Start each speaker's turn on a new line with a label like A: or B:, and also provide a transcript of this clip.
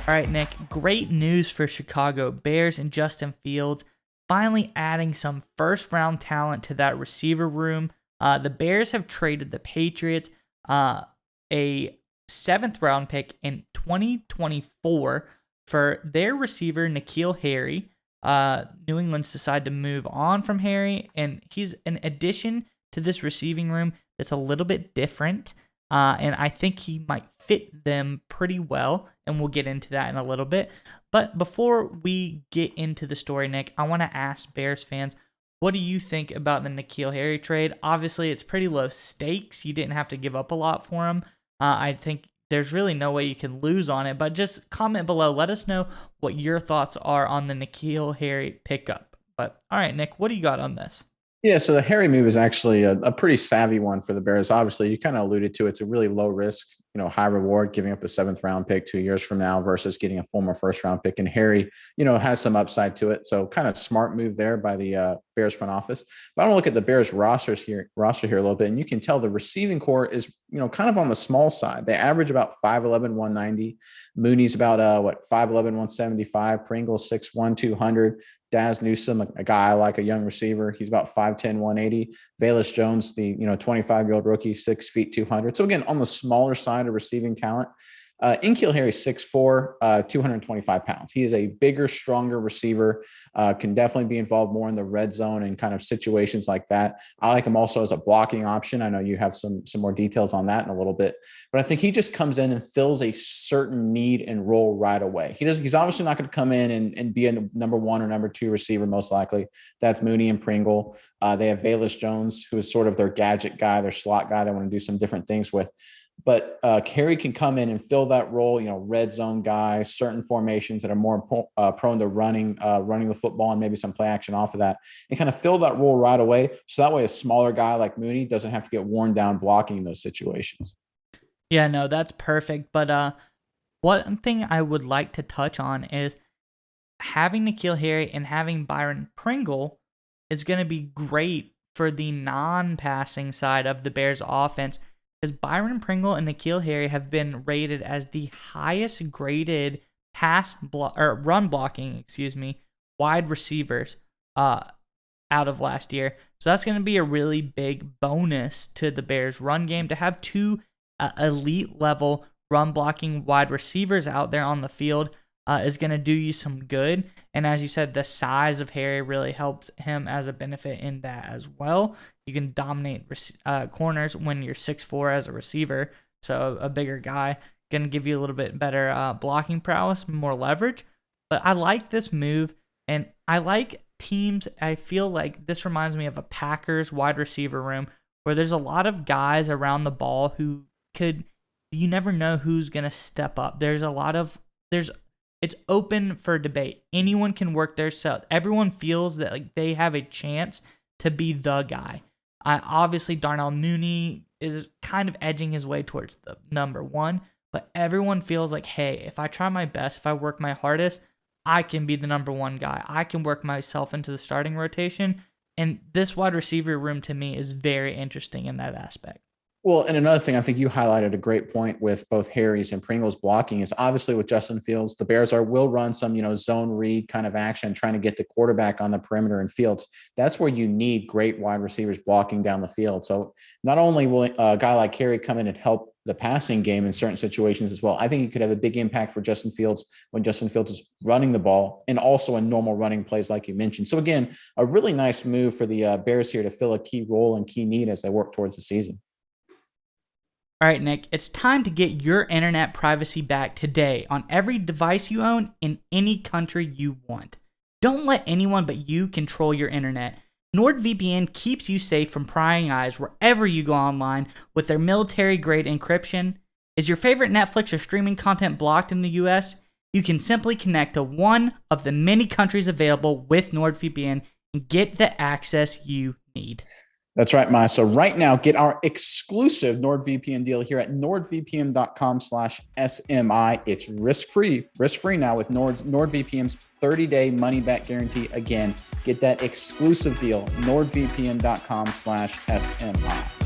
A: All right, Nick, great news for Chicago Bears and Justin Fields finally adding some first round talent to that receiver room. The Bears have traded the Patriots a seventh round pick in 2024 for their receiver, N'Keal Harry. New England's decided to move on from Harry, and he's an addition to this receiving room that's a little bit different. And I think he might fit them pretty well, and we'll get into that in a little bit. But before we get into the story, Nick, I want to ask Bears fans, what do you think about the N'Keal Harry trade? Obviously, it's pretty low stakes. You didn't have to give up a lot for him. I think there's really no way you can lose on it, but just comment below. Let us know what your thoughts are on the N'Keal Harry pickup. But all right, Nick, what do you got on this?
B: Yeah, so the Harry move is actually a pretty savvy one for the Bears. Obviously, you kind of alluded to it's a really low risk, high reward, giving up a seventh round pick 2 years from now versus getting a former first round pick. And Harry, has some upside to it. So kind of smart move there by the Bears front office. But I want to look at the Bears roster here a little bit, and you can tell the receiving core is, kind of on the small side. They average about 5'11", 190. Mooney's about 5'11", 175. Pringle's 6'1", 200. Daz Newsome, a guy like a young receiver. He's about 5'10", 180. Velus Jones, the 25-year-old rookie, 6 feet, 200. So again, on the smaller side of receiving talent. N'Keal Harry, 6'4", 225 pounds. He is a bigger, stronger receiver, can definitely be involved more in the red zone and kind of situations like that. I like him also as a blocking option. I know you have some more details on that in a little bit, but I think he just comes in and fills a certain need and role right away. He's obviously not going to come in and be a number one or number two receiver, most likely. That's Mooney and Pringle. They have Velus Jones, who is sort of their gadget guy, their slot guy they want to do some different things with. But Harry can come in and fill that role, red zone guy, certain formations that are more prone to running the football and maybe some play action off of that, and kind of fill that role right away. So that way a smaller guy like Mooney doesn't have to get worn down blocking in those situations.
A: Yeah, no, that's perfect. But one thing I would like to touch on is having N'Keal Harry and having Byron Pringle is going to be great for the non-passing side of the Bears offense. Because Byron Pringle and N'Keal Harry have been rated as the highest graded run blocking, wide receivers out of last year. So that's going to be a really big bonus to the Bears run game to have two elite level run blocking wide receivers out there on the field. Is going to do you some good. And as you said, the size of Harry really helps him as a benefit in that as well. You can dominate corners when you're 6'4" as a receiver. So a bigger guy going to give you a little bit better blocking prowess, more leverage. But I like this move, and I like teams. I feel like this reminds me of a Packers wide receiver room where there's a lot of guys around the ball who you never know who's going to step up. It's open for debate. Anyone can work their sell. Everyone feels that they have a chance to be the guy. Obviously, Darnell Mooney is kind of edging his way towards the number one, but everyone feels like, hey, if I try my best, if I work my hardest, I can be the number one guy. I can work myself into the starting rotation, and this wide receiver room to me is very interesting in that aspect.
B: Well, and another thing, I think you highlighted a great point with both Harry's and Pringle's blocking is obviously with Justin Fields, the Bears will run some, zone read kind of action, trying to get the quarterback on the perimeter and Fields. That's where you need great wide receivers blocking down the field. So not only will a guy like Harry come in and help the passing game in certain situations as well, I think he could have a big impact for Justin Fields when Justin Fields is running the ball and also in normal running plays like you mentioned. So again, a really nice move for the Bears here to fill a key role and key need as they work towards the season.
A: All right, Nick, it's time to get your internet privacy back today on every device you own in any country you want. Don't let anyone but you control your internet. NordVPN keeps you safe from prying eyes wherever you go online with their military-grade encryption. Is your favorite Netflix or streaming content blocked in the US? You can simply connect to one of the many countries available with NordVPN and get the access you need.
B: That's right, Maya. So right now, get our exclusive NordVPN deal here at nordvpn.com/SMI. It's risk-free now with NordVPN's 30-day money-back guarantee. Again, get that exclusive deal, nordvpn.com/SMI.